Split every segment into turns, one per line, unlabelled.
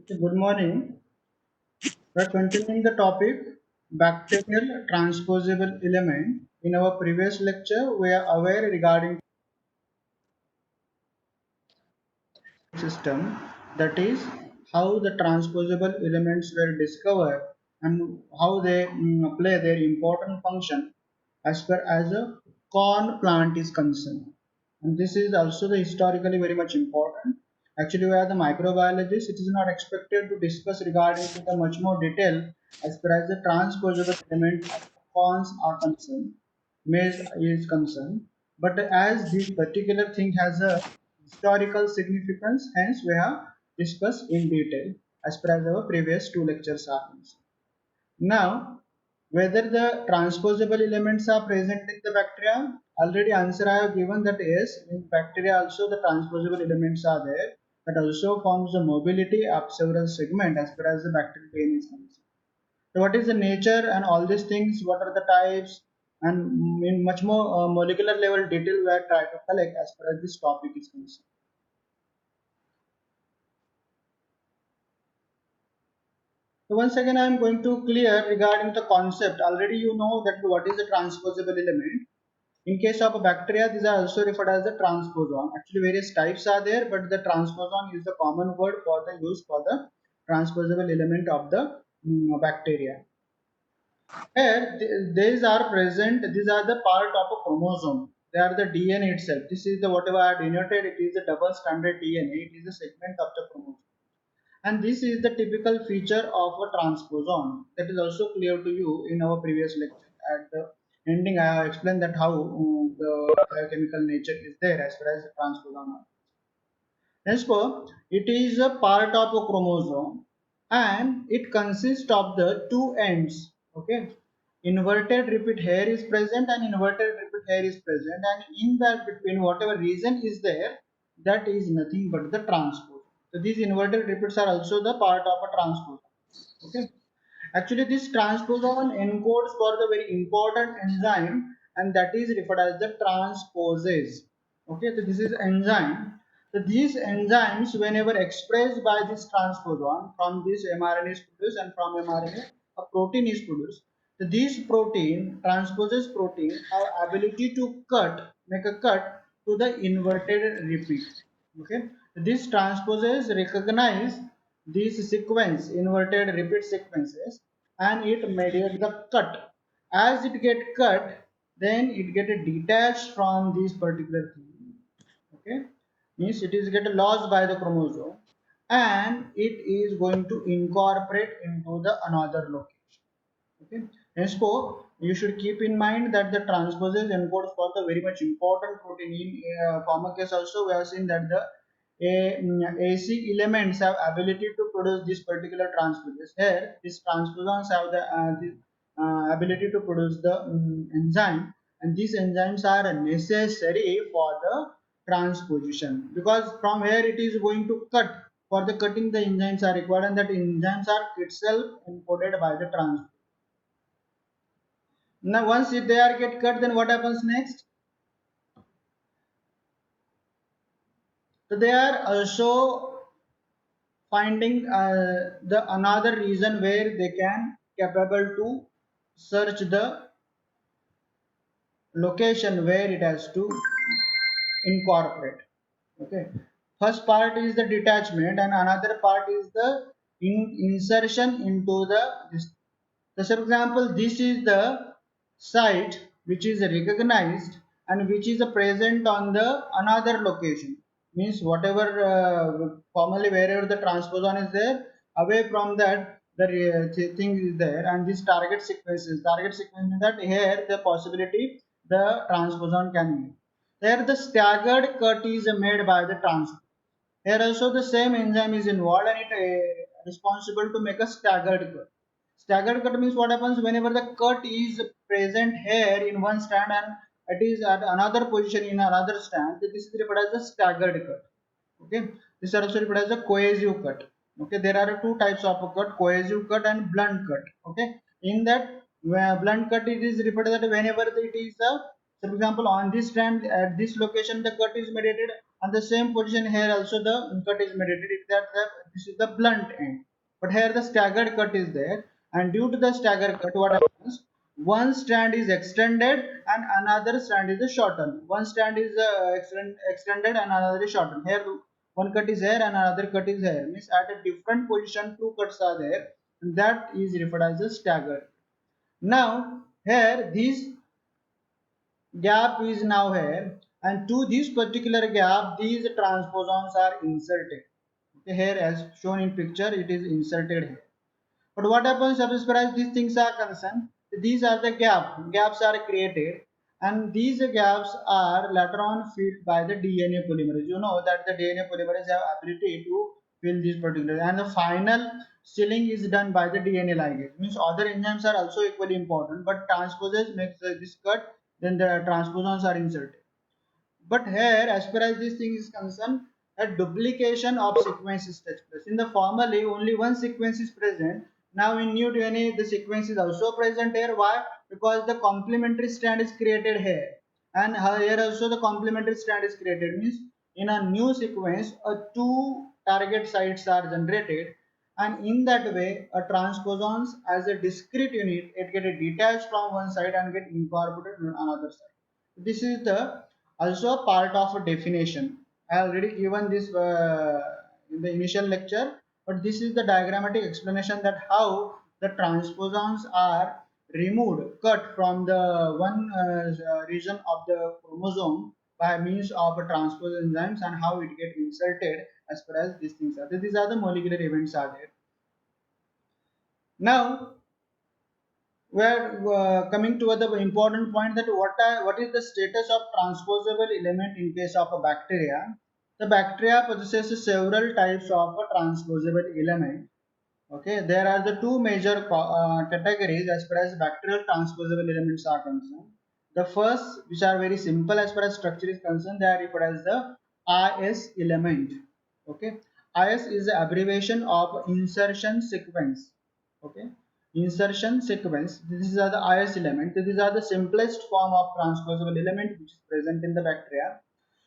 Okay, good morning. We are continuing the topic bacterial transposable element. In our previous lecture, we are aware regarding system, that is how the transposable elements were discovered and how they play their important function as far as a corn plant is concerned. And this is also the historically very much important. Actually, we are the microbiologists. It is not expected to discuss regarding to the much more detail as far as the transposable element of corns are concerned, maize is concerned. But as this particular thing has a historical significance, hence we have discussed in detail as per as our previous two lectures are concerned. Now, whether the transposable elements are present in the bacteria, already answer I have given that yes, in bacteria also the transposable elements are there, that also forms the mobility of several segments as far as the bacterial DNA is concerned. So what is the nature and all these things, what are the types, and in much more molecular level detail we are trying to collect as far as this topic is concerned. So once again I am going to clear regarding the concept. Already you know that what is a transposable element. In case of a bacteria, these are also referred as the transposon. Actually, various types are there, but the transposon is the common word for the use for the transposable element of the bacteria. Here, these are present. These are the part of a chromosome. They are the DNA itself. This is the whatever I denoted. It is a double stranded DNA. It is a segment of the chromosome. And this is the typical feature of a transposon. That is also clear to you in our previous lecture. At the ending, I have explained that how the biochemical nature is there as far as the transposon. Therefore, it is a part of a chromosome and it consists of the two ends. Okay, inverted repeat hair is present and inverted repeat hair is present, and in that between whatever region is there, that is nothing but the transpose. So these inverted repeats are also the part of a transpose. Okay, actually this transposon encodes for the very important enzyme, and that is referred as the transposase. Okay, so this is enzyme. So these enzymes, whenever expressed by this transposon, from this mRNA is produced, and from mRNA a protein is produced. So these protein, transposase protein, have ability to make a cut to the inverted repeat. Okay, this transposase recognize these sequence, inverted repeat sequences, and it mediate the cut. As it get cut, then it get detached from this particular thing. Okay, means it is get lost by the chromosome, and it is going to incorporate into the another location. Okay, henceforth you should keep in mind that the transposase encodes for the very much important protein. In common case also we have seen that the AC elements have ability to produce this particular transposase. Here, these transposons have the ability to produce the enzyme, and these enzymes are necessary for the transposition, because from where it is going to cut. For the cutting, the enzymes are required, and that enzymes are itself encoded by the trans. Now, once they are get cut, then what happens next? So they are also finding the another reason where they can capable to search the location where it has to incorporate. Okay, first part is the detachment and another part is the insertion into the this. So for example, this is the site which is recognized and which is present on the another location, means whatever formally wherever the transposon is there, away from that the thing is there, and this target sequence means that here the possibility the transposon can be. There the staggered cut is made by the transposon. Here also the same enzyme is involved, and it responsible to make a staggered cut. Staggered cut means what happens whenever the cut is present here in one strand and it is at another position in another strand. This is referred as a staggered cut. Okay, this is also referred as a cohesive cut. Okay, there are two types of a cut: cohesive cut and blunt cut. Okay, in that blunt cut, it is referred that whenever it is a So for example, on this strand at this location the cut is mediated, on the same position here also the cut is mediated. If this is the blunt end, but here the staggered cut is there, and due to the staggered cut, what happens? One strand is extended and another strand is shortened. One strand is extended and another is shortened. Here one cut is here and another cut is here. Means at a different position two cuts are there, and that is referred as a staggered. Now here this gap is now here, and to this particular gap these transposons are inserted. Okay, here as shown in picture it is inserted here. But what happens as far as these things are concerned? These are the gaps are created, and these gaps are later on filled by the DNA polymerase. You know that the DNA polymerase have ability to fill these particular, and the final sealing is done by the DNA ligase. Means other enzymes are also equally important, but transposase makes this cut, then the transposons are inserted. But here, as far as this thing is concerned, a duplication of sequences takes place. In the formerly, only one sequence is present. Now in new DNA, the sequence is also present here. Why? Because the complementary strand is created here, and here also the complementary strand is created. Means in a new sequence, two target sites are generated, and in that way, a transposons as a discrete unit, it get detached from one side and get incorporated in another side. This is the also a part of a definition. I already given this in the initial lecture, but this is the diagrammatic explanation that how the transposons are removed, cut from the one region of the chromosome by means of a transpose enzymes, and how it get inserted as far as these things are. These are the molecular events are there. Now we are coming to the important point that what is the status of transposable element in case of a bacteria. The bacteria possesses several types of a transposable element. Okay, there are the two major categories as far as bacterial transposable elements are concerned. The first, which are very simple as far as structure is concerned, they are referred as the IS element. Okay, IS is the abbreviation of insertion sequence. Okay, insertion sequence. These are the IS element. These are the simplest form of transposable element which is present in the bacteria.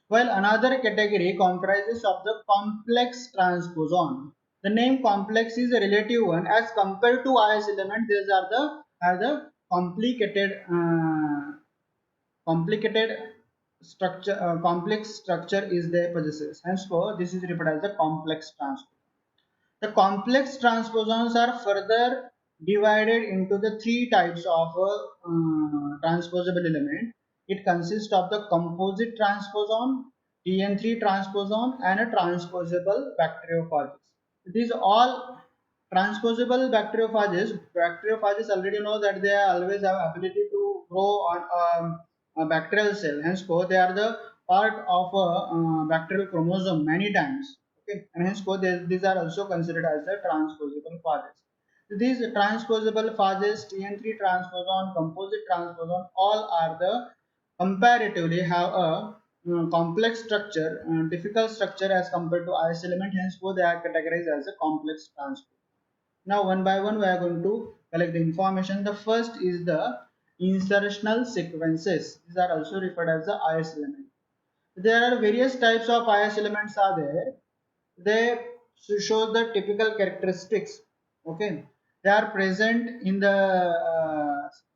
While another category comprises of the complex transposon. The name complex is a relative one as compared to IS element. These are the complicated structure, complex structure is their possesses. Henceforth, this is referred as the complex transposon. The complex transposons are further divided into the three types of transposable element. It consists of the composite transposon, TN3 transposon, and a transposable bacteriophages. These all transposable bacteriophages already know that they always have ability to grow on a bacterial cell. Henceforth, they are the part of a bacterial chromosome many times. Okay, and henceforth these are also considered as the transposable phages. These transposable phages, TN3 transposon, composite transposon, all are the comparatively have a complex structure, difficult structure as compared to IS element. Henceforth, they are categorized as a complex transposon. Now, one by one, we are going to collect the information. The first is the insertional sequences. These are also referred as the IS element. There are various types of IS elements are there. They show the typical characteristics. Okay, they are present in the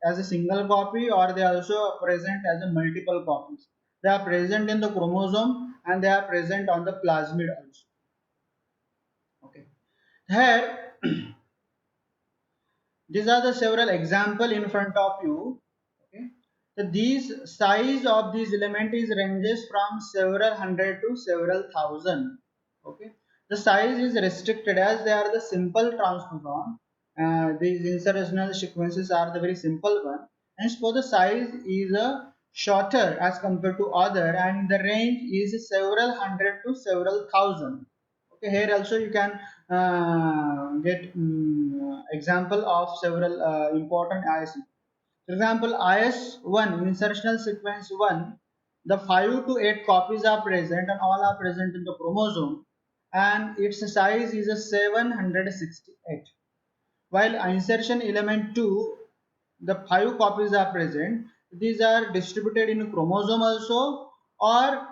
as a single copy, or they are also present as a multiple copies. They are present in the chromosome and they are present on the plasmid also. Okay, here these are the several example in front of you. Okay, so these size of these element is ranges from several hundred to several thousand. Okay, the size is restricted as they are the simple transposon. These insertional sequences are the very simple one, and for the size is shorter as compared to other, and the range is several hundred to several thousand. Okay, here also you can get example of several important IS. For example, IS1 insertional sequence 1, the 5 to 8 copies are present and all are present in the chromosome, and its size is a 768. While insertion element 2, the 5 copies are present these are distributed in chromosome also, or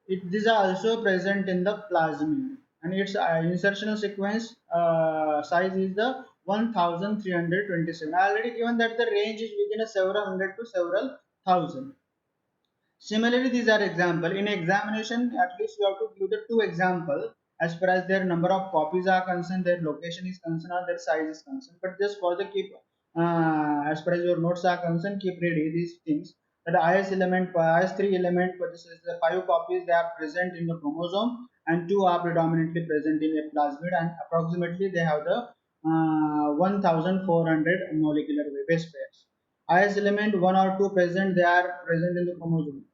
these are also present in the plasmid, and its insertional sequence size is the 1327. I already given that the range is within a several hundred to several thousand. Similarly, these are example. In examination, at least you have to give the two example as far as their number of copies are concerned, their location is concerned, or their size is concerned. But just for the keep, as far as your notes are concerned, keep ready these things. That IS element, IS3 element possesses the 5 copies. They are present in the chromosome, and 2 are predominantly present in a plasmid, and approximately they have the 1400 molecular base pairs. IS element 1 or 2 present, they are present in the chromosome.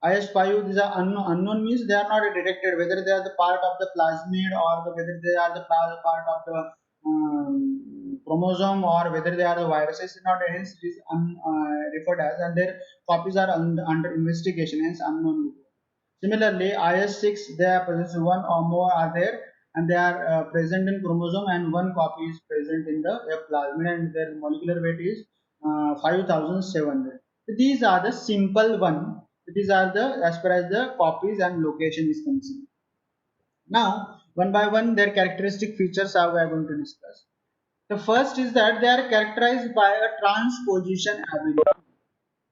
IS5, these are unknown means they are not detected whether they are the part of the plasmid, or whether they are the part of the chromosome, or whether they are the viruses. Not hence it is referred as, and their copies are under investigation, hence unknown. Similarly, IS6, they are present, one or more are there, and they are present in chromosome, and one copy is present in the plasmid, and their molecular weight is 5700. These are the simple one. These are the as far as the copies and location is concerned. Now, one by one, their characteristic features are we are going to discuss. The first is that they are characterized by a transposition ability.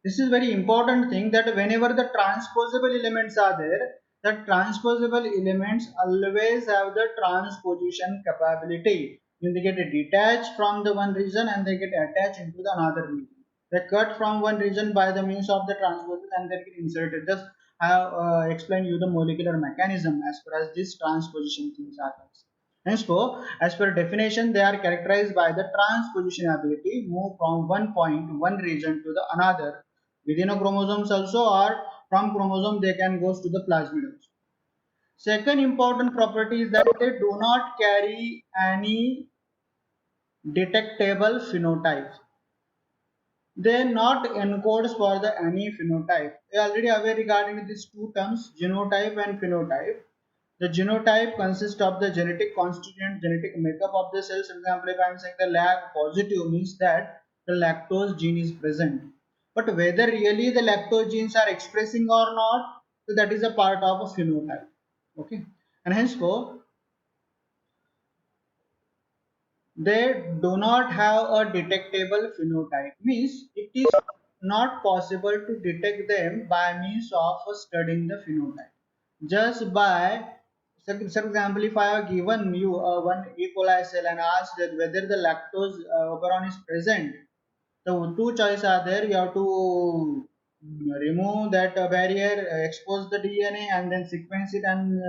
This is very important thing, that whenever the transposable elements are there, the transposable elements always have the transposition capability. When they get detached from the one region and they get attached into the another region, they cut from one region by the means of the transposition and they get inserted. Just I have explained you the molecular mechanism as far as this transposition things are concerned. Henceforth, as per definition, they are characterized by the transposition ability, move from one point, one region to the another within a chromosomes also, or from chromosome they can go to the plasmid also. Second important property is that they do not carry any detectable phenotype. They not encodes for the any phenotype. We are already aware regarding these two terms, genotype and phenotype. The genotype consists of the genetic constituent, genetic makeup of the cells. For example, if I am saying the LAG positive, means that the lactose gene is present. But whether really the lactose genes are expressing or not, so that is a part of a phenotype. Okay, and henceforth they do not have a detectable phenotype, means it is not possible to detect them by means of studying the phenotype. Just by, for example, if I have given you one E. coli cell and asked that whether the lactose operon is present, the two choices are there. You have to remove that barrier, expose the DNA, and then sequence it, and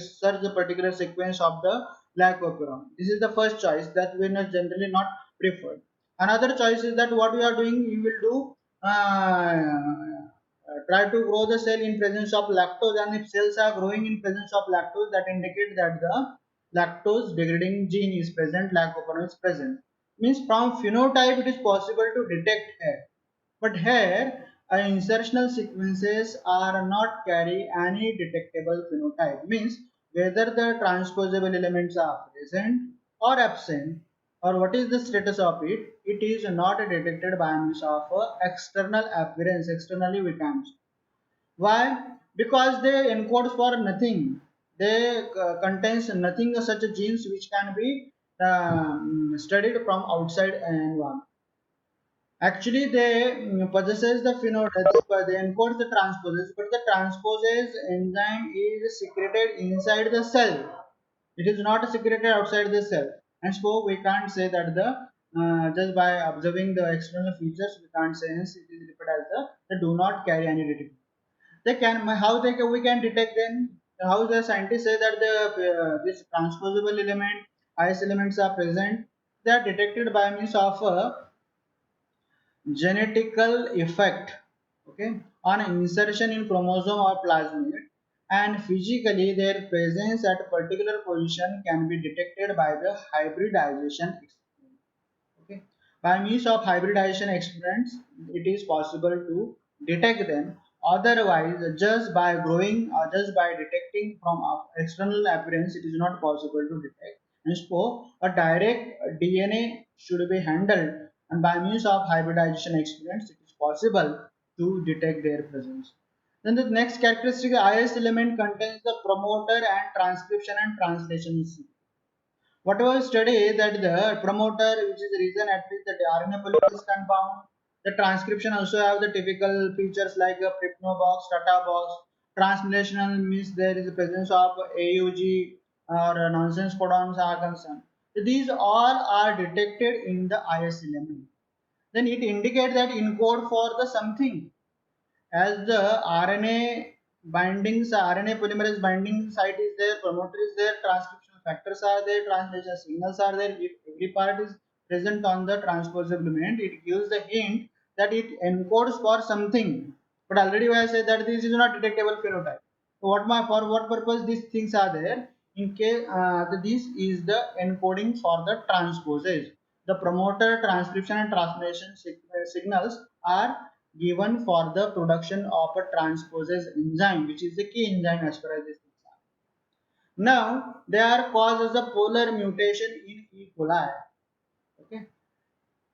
search the particular sequence of the black operon. This is the first choice that we are generally not preferred. Another choice is that what we are doing, you will do try to grow the cell in presence of lactose, and if cells are growing in presence of lactose, that indicates that the lactose degrading gene is present, lack operon is present. Means from phenotype it is possible to detect here, but here insertional sequences are not carry any detectable phenotype. Means whether the transposable elements are present or absent, or what is the status of it, it is not detected by means of external appearance. Externally we can. Why? Because they encode for nothing. They contains nothing such genes which can be studied from outside environment. Actually, they possesses the phenotype. They encode the transposase, but the transposase enzyme is secreted inside the cell. It is not secreted outside the cell, and so we can't say that the just by observing the external features, we can't say, hence it is referred as the they do not carry any detector. They can, how they can, we can detect them. How the scientists say that the this transposable element, IS elements are present. They are detected by means of a genetical effect, okay, on insertion in chromosome or plasmid, and physically their presence at a particular position can be detected by the hybridization experiment. Okay, by means of hybridization experiments it is possible to detect them. Otherwise, just by growing or just by detecting from external appearance, it is not possible to detect. And so a direct DNA should be handled, and by means of hybridization experiments it is possible to detect their presence. Then the next characteristic, IS element contains the promoter and transcription and translation. Whatever study that the promoter, which is the reason at which the RNA polymerase is compound, the transcription also have the typical features like a Pripno box, Tata box. Translational means there is a presence of AUG or nonsense codons are concerned. So these all are detected in the IS element. Then it indicates that encode for the something, as the RNA bindings, RNA polymerase binding site is there, promoter is there, transcription factors are there, translation signals are there. If every part is present on the transposable element, it gives the hint that it encodes for something. But already I said that this is not detectable phenotype. So for what purpose these things are there? In case this is the encoding for the transposes. The promoter, transcription, and translation signals are given for the production of a transposase enzyme, which is the key enzyme as far as this is concerned. Now, they are caused as a polar mutation in E. coli. Okay.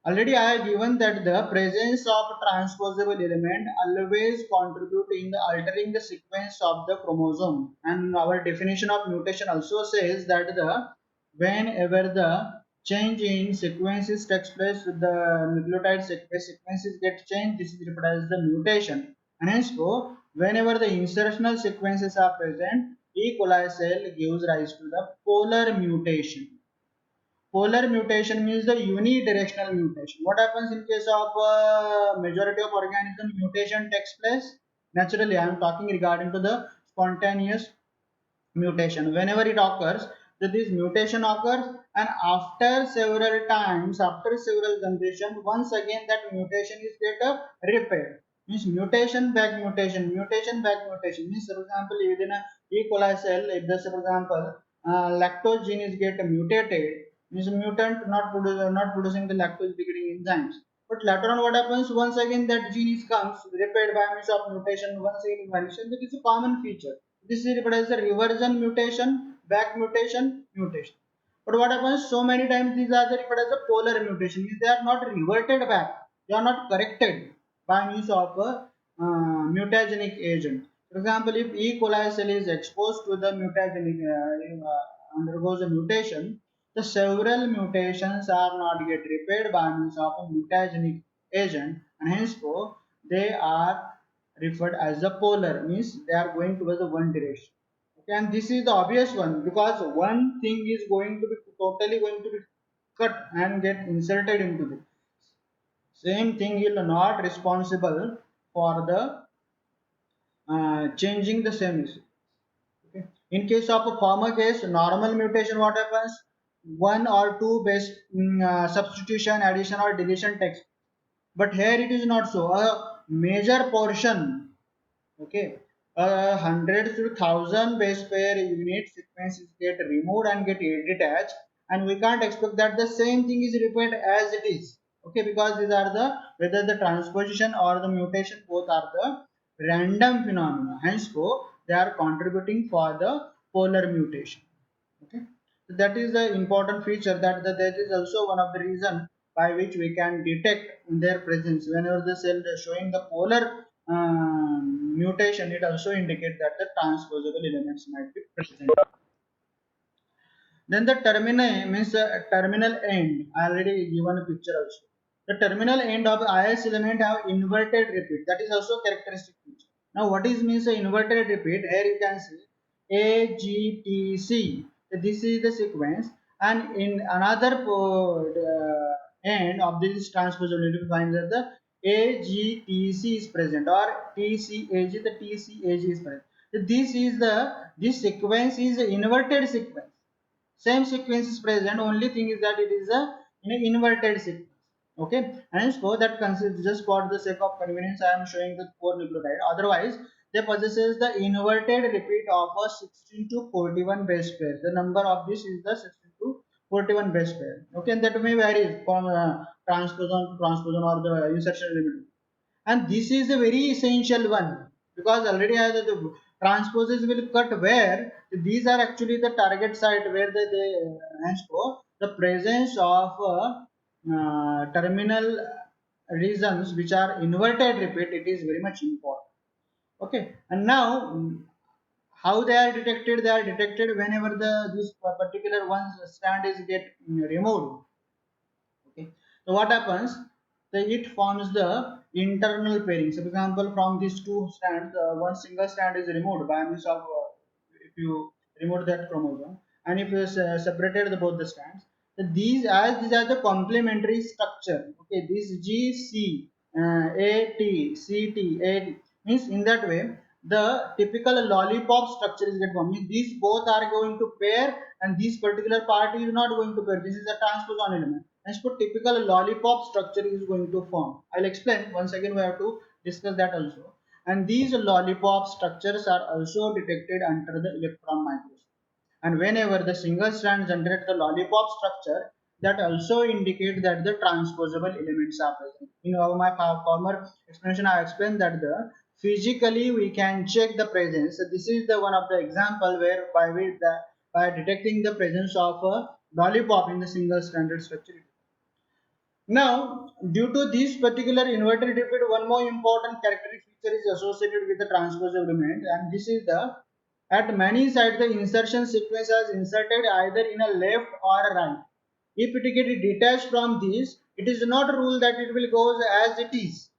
Already I have given that the presence of transposable element always contribute in the altering the sequence of the chromosome, and our definition of mutation also says that the whenever the change in sequences takes place, the nucleotide sequences get changed, this is referred as the mutation. And hence whenever the insertional sequences are present, E. coli cell gives rise to the polar mutation. Polar mutation means the unidirectional mutation. What happens in case of majority of organism? Mutation takes place naturally. I am talking regarding to the spontaneous mutation. Whenever it occurs, that this mutation occurs, and after several times, after several generations, once again that mutation is get repaired. Means mutation back mutation, mutation back mutation. Means for example, within a E. coli cell, if this for example lactose gene is get mutated, means mutant not producing the lactose degrading enzymes. But later on, what happens? Once again, that gene is comes repaired by means of mutation. Once again, vanishes. That is a common feature. This is referred as a reversion mutation, back mutation, mutation. But what happens? So many times these are referred as a polar mutation. Means they are not reverted back. They are not corrected by means of a mutagenic agent. For example, if E. coli cell is exposed to the mutagenic, undergoes a mutation, the several mutations are not yet repaired by means of a mutagenic agent, and henceforth they are referred as the polar, means they are going towards the one direction. Okay, and this is the obvious one, because one thing is going to be totally going to be cut and get inserted into the same thing will not responsible for the changing the same issue. Okay. In case of a former case, normal mutation, what happens? One or two base substitution, addition, or deletion takes. But here it is not so. A major portion, okay, hundreds to thousand base pair unit sequences get removed and get detached, and we can't expect that the same thing is repeated as it is. Okay, because these are the whether the transposition or the mutation both are the random phenomena. Hence, they are contributing for the polar mutation. Okay, so that is the important feature that is also one of the reason by which we can detect their presence. Whenever the cell is showing the polar mutation, it also indicates that the transposable elements might be present. Then the terminal means terminal end. I already given a picture also. The terminal end of IS element have inverted repeat. That is also characteristic feature. Now, what is means inverted repeat? Here you can see AGTC. This is the sequence, and in another end of this transposable, you find that the AGTC is present, or TCAG. The TCAG is present. This sequence is inverted sequence. Same sequence is present, only thing is that it is a inverted sequence. Okay, and so that consists, just for the sake of convenience I am showing the 4 nucleotide, otherwise they possesses the inverted repeat of a 16 to 41 base pair. The number of this is the 16 to 41 base pair. Okay, and that may vary from transposon to transposon or the insertion limit, and this is a very essential one, because already the transposes will cut where these are actually the target site where they hence the presence of terminal reasons which are inverted repeat, it is very much important. Okay, and now how they are detected? They are detected whenever the this particular one strand is get removed. Okay, so what happens? It forms the internal pairing. So, for example, from these two strands, one single strand is removed by means of if you remove that chromosome, and if you separated both the strands, so these are the complementary structure. Okay, this G C A T C T A T means in that way the typical lollipop structure is get formed. Means these both are going to pair, and this particular part is not going to pair. This is a transposon element. As for typical lollipop structure is going to form. I'll explain once again. We have to discuss that also. And these lollipop structures are also detected under the electron microscope. And whenever the single strand generates the lollipop structure, that also indicate that the transposable elements are present. In my former explanation, I explained that the physically we can check the presence. So this is the one of the example where by detecting the presence of a lollipop in the single stranded structure. Now, due to this particular inverted repeat, one more important characteristic feature is associated with the transposable element, and this is the at many sites the insertion sequence is inserted either in a left or a right. If it gets detached from this, it is not a rule that it will go as it is.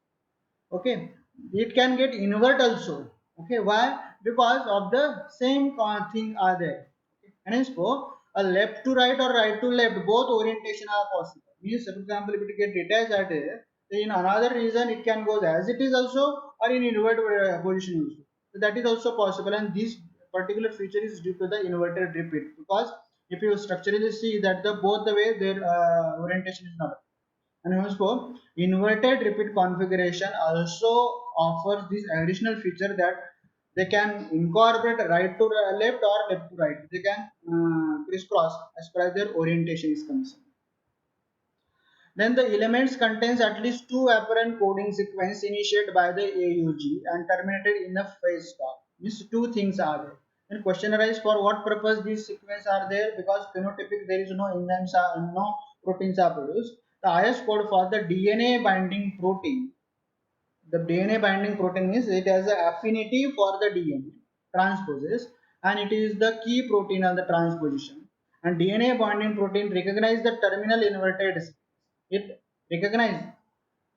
Okay, it can get invert also. Okay, why? Because of the same thing are there. Okay. And hence for a left to right or right to left, both orientation are possible. Means, for example, if it get detached at a, in another reason it can go as it is also, or in invert position also. So that is also possible, and this particular feature is due to the inverted repeat, because if you structurally see that the both the way their orientation is not. And also, inverted repeat configuration also offers this additional feature that they can incorporate right to left or left to right. They can crisscross as far as their orientation is concerned. Then the elements contains at least two apparent coding sequence initiated by the AUG and terminated in a phase stop. These two things are there. Then question arises, for what purpose these sequences are there? Because phenotypic there is no enzymes are no proteins are produced. The IS code for the DNA binding protein. The DNA binding protein is it has an affinity for the DNA transposes, and it is the key protein on the transposition. And DNA binding protein recognize the terminal inverted. It recognize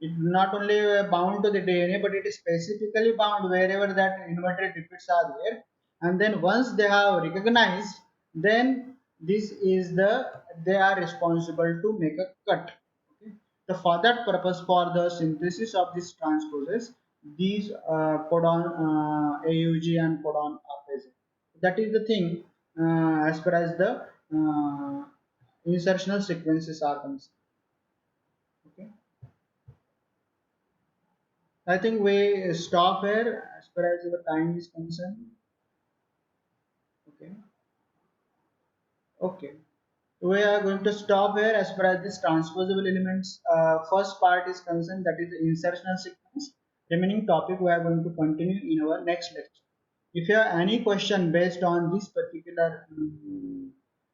it not only bound to the DNA, but it is specifically bound wherever that inverted repeats are there. And then once they have recognized, then this is they are responsible to make a cut. Okay. So for that purpose, for the synthesis of these transposes, these codon AUG and codon are present. That is the thing as far as the insertional sequences are concerned. Okay. I think we stop here as far as your time is concerned. Okay. Okay. We are going to stop here as far as this transposable elements first part is concerned, that is the insertional sequence. Remaining topic we are going to continue in our next lecture. If you have any question based on this particular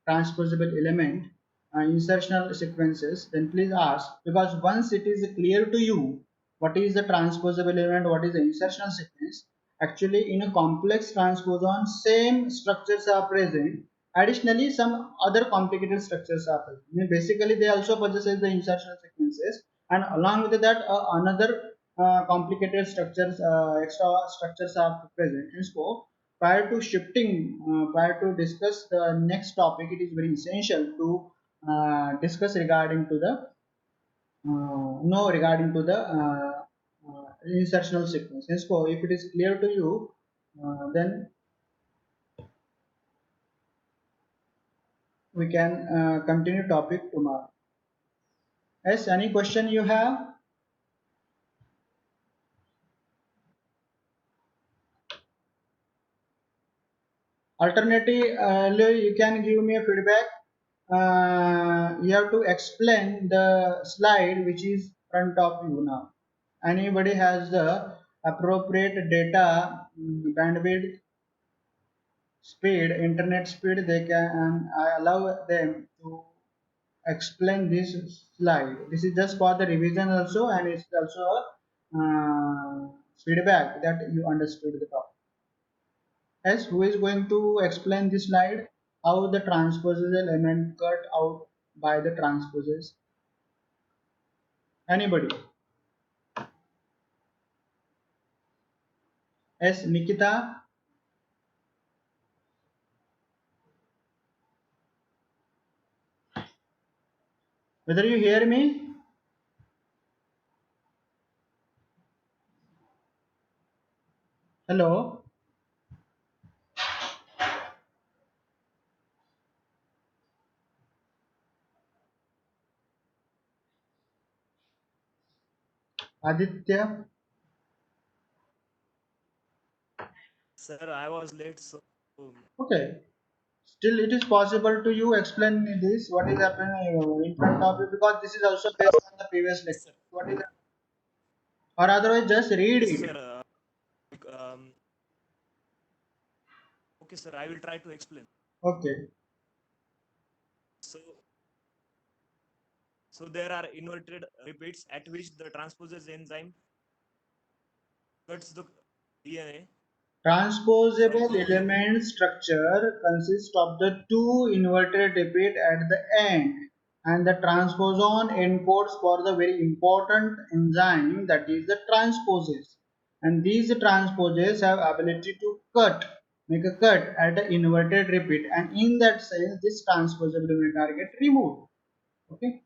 transposable element insertional sequences, then please ask, because once it is clear to you what is the transposable element, what is the insertional sequence, actually in a complex transposon same structures are present. Additionally, some other complicated structures are present. I mean, basically, they also possess the insertional sequences, and along with that, another complicated structures, extra structures are present. And so, prior to discuss the next topic, it is very essential to discuss regarding to the know regarding to the insertional sequence. And so, if it is clear to you, then we can continue topic tomorrow. Yes, any question you have? Alternative, you can give me a feedback. You have to explain the slide which is front of you now. Anybody has the appropriate data, bandwidth, speed, internet speed, they can I allow them to explain this slide. This is just for the revision also, and it's also a feedback that you understood the topic. Yes, who is going to explain this slide? How the transposes element cut out by the transposes? Anybody? Yes, Nikita. Whether you hear me? Hello, Aditya.
Sir, I was late, so
Okay. Still, it is possible to you explain me this what is happening in front of you, because this is also based on the previous
yes,
lecture.
sir.
What is, or otherwise just read
Yes, sir.
it.
Um, okay, sir. I will try to explain.
Okay.
So, so there are inverted repeats at which the transposase enzyme cuts the DNA.
Transposable
Suppose,
element structure consists of the two inverted repeat at the end, and the transposon encodes for the very important enzyme, that is the transposase. And these transposases have ability to make a cut at the inverted repeat, and in that sense this transposable element are get removed. Okay.